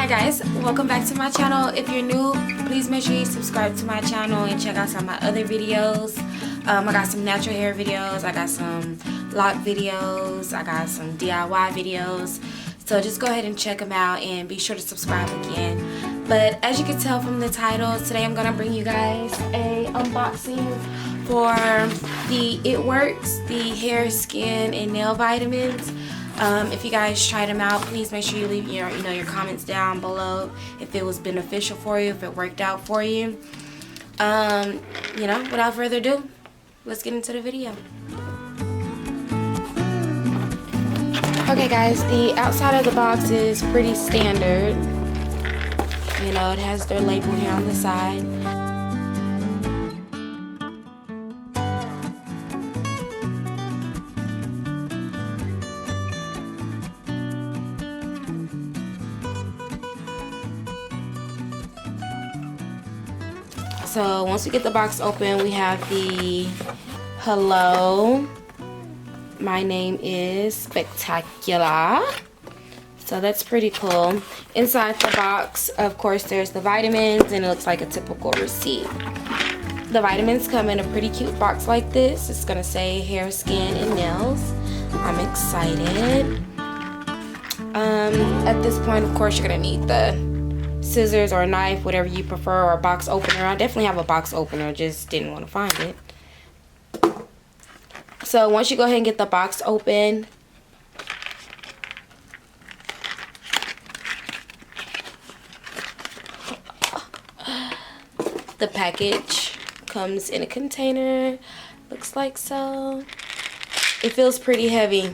Hi guys, welcome back to my channel. If you're new, please make sure you subscribe to my channel and check out some of my other videos. I got some natural hair videos, I got some lock videos, I got some DIY videos. So just go ahead and check them out and be sure to subscribe again. But as you can tell from the title, today I'm going to bring you guys a unboxing for the It Works, the hair, skin, and nail vitamins. If you guys tried them out, please make sure you leave your comments down below if it was beneficial for you, if it worked out for you. Without further ado, let's get into the video. Okay guys, the outside of the box is pretty standard. You know, it has their label here on the side. So once we get the box open, we have the hello, my name is Spectacular. So that's pretty cool. Inside the box, of course, there's the vitamins, and it looks like a typical receipt. The vitamins come in a pretty cute box like this. It's gonna say hair, skin, and nails. I'm excited. At this point, of course, you're gonna need the scissors or a knife, whatever you prefer, or a box opener. I definitely have a box opener, just didn't want to find it. So once you go ahead and get the box open, the package comes in a container, looks like so. It feels pretty heavy.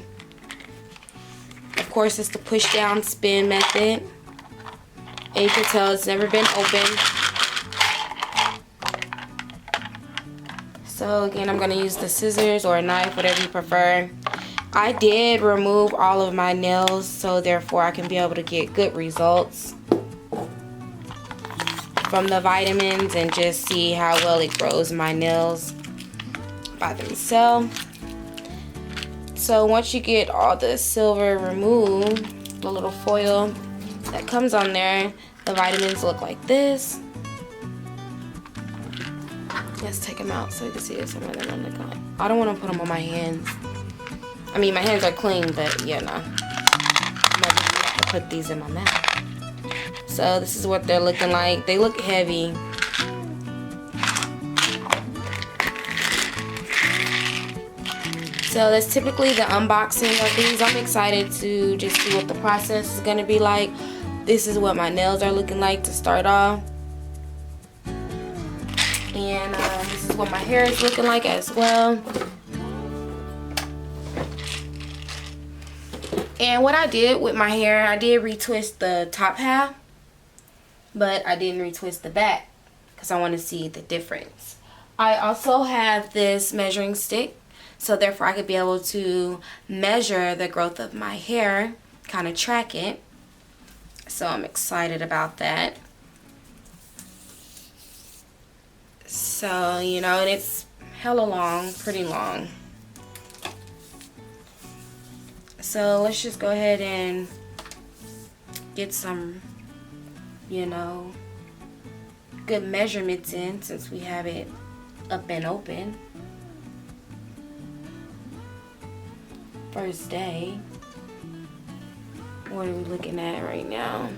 Of course, it's the push down spin method. And you can tell it's never been opened. So again, I'm going to use the scissors or a knife, whatever you prefer. I did remove all of my nails, so therefore I can be able to get good results from the vitamins and just see how well it grows my nails by themselves. So once you get all the silver removed, the little foil that comes on there, the vitamins look like this. Let's take them out so you can see if some of them on the gun. I don't want to put them on my hands. I mean, my hands are clean, but yeah, no. I'm gonna have to put these in my mouth. So this is what they're looking like. They look heavy. So that's typically the unboxing of these. I'm excited to just see what the process is going to be like. This is what my nails are looking like to start off. And this is what my hair is looking like as well. And what I did with my hair, I did retwist the top half, but I didn't retwist the back because I want to see the difference. I also have this measuring stick, so therefore I could be able to measure the growth of my hair, kind of track it. So I'm excited about that. So, and it's hella long, pretty long. So let's just go ahead and get some, good measurements in since we have it up and open. First day. What are we looking at right now?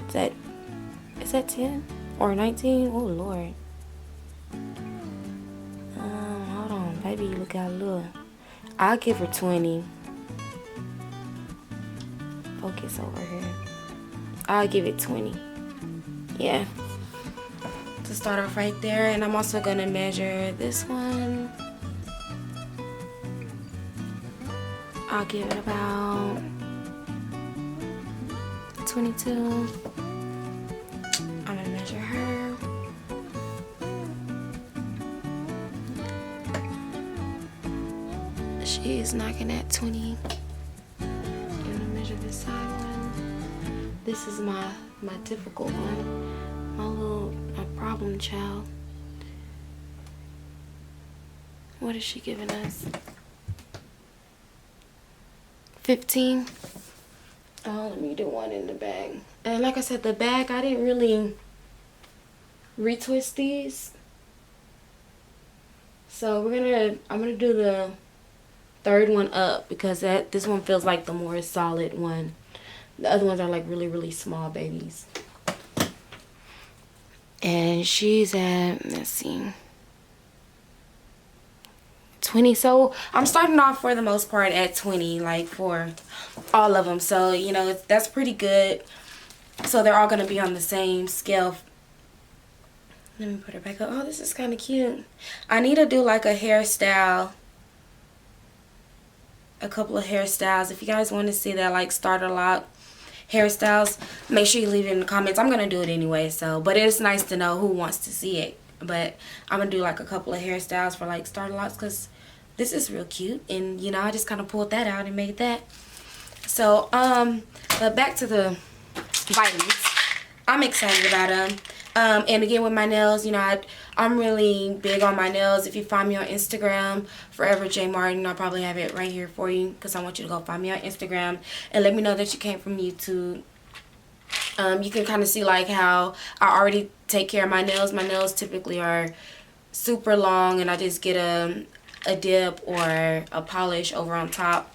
Is that 10 or 19? Oh Lord. Hold on, baby, look how little. I'll give her 20. Focus over here. I'll give it 20. Yeah. To start off right there, and I'm also gonna measure this one. I'll give it about 22. I'm gonna measure her. She's knocking at 20. I'm gonna measure this side one. This is my difficult one. My problem child. What is she giving us? 15. Oh, let Let me do one in the bag. And like I said, the bag, I didn't really retwist these. So I'm gonna do the third one up because this one feels like the more solid one. The other ones are like really, really small babies. And she's at, let's see, 20. So I'm starting off for the most part at 20, like for all of them. So, you know, that's pretty good. So they're all going to be on the same scale. Let me put her back up. Oh, this is kind of cute. I need to do like a hairstyle. A couple of hairstyles. If you guys want to see that, like starter lock hairstyles, make sure you leave it in the comments. I'm gonna do it anyway, so but it's nice to know who wants to see it. But I'm gonna do like a couple of hairstyles for like starter locks because this is real cute, and you know, I just kind of pulled that out and made that. So but back to the vitamins. I'm excited about them. And again, with my nails, you know, I'm really big on my nails. If you find me on Instagram, ForeverJMartin, I'll probably have it right here for you because I want you to go find me on Instagram and let me know that you came from YouTube. You can kind of see like how I already take care of my nails. My nails typically are super long, and I just get a dip or a polish over on top.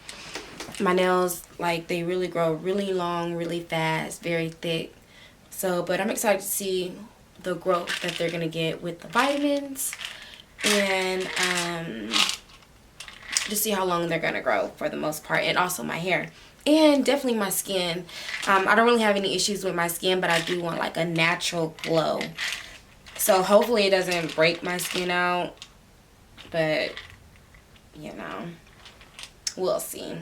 My nails, like, they really grow really long, really fast, very thick. So, but I'm excited to see the growth that they're going to get with the vitamins, and to see how long they're going to grow for the most part, and also my hair, and definitely my skin. I don't really have any issues with my skin, but I do want like a natural glow. So hopefully it doesn't break my skin out, but you know, we'll see.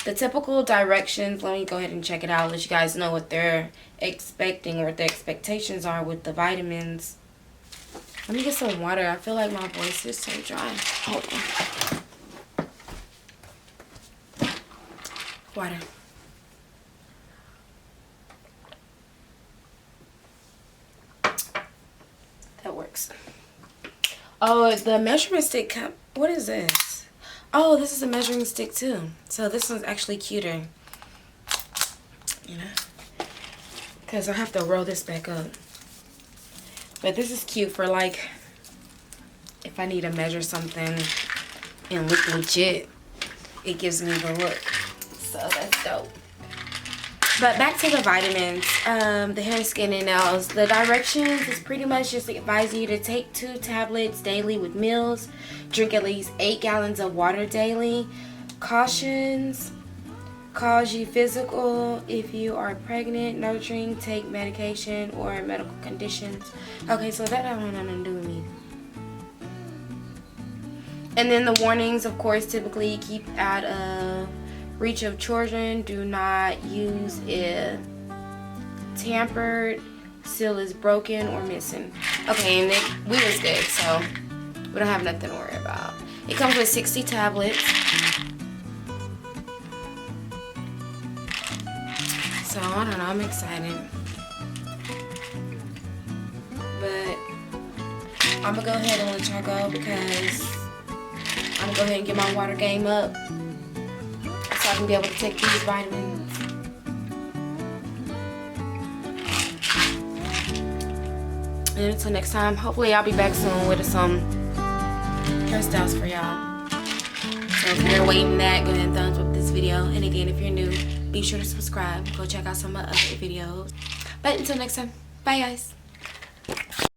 The typical directions, let me go ahead and check it out, let you guys know what they're expecting or what the expectations are with the vitamins. Let me get some water. I feel like my voice is so dry. Hold on. Water. That works. Oh, the measuring stick. What is this? Oh, this is a measuring stick too. So this one's actually cuter. You know, because I have to roll this back up. But this is cute for like if I need to measure something and look legit. It gives me the look. So that's dope. But back to the vitamins, the hair, skin, and nails. The directions is pretty much just advising you to take 2 tablets daily with meals. Drink at least 8 gallons of water daily. Cautions: cause you physical if you are pregnant, nurturing, take medication, or medical conditions. Okay, so that don't have nothing to do with me. And then the warnings, of course, typically keep out of reach of children. Do not use it. Tampered, seal is broken or missing. Okay, and then we was good, so we don't have nothing to worry about. It comes with 60 tablets. So I don't know, I'm excited. But I'm gonna go ahead and let y'all go because I'm gonna go ahead and get my water game up so I can be able to take these vitamins. And until next time, hopefully I'll be back soon with some hairstyles for y'all. So if you're waiting that, go ahead and thumbs up this video. And again, if you're new, be sure to subscribe. Go check out some of my other videos. But until next time, bye guys.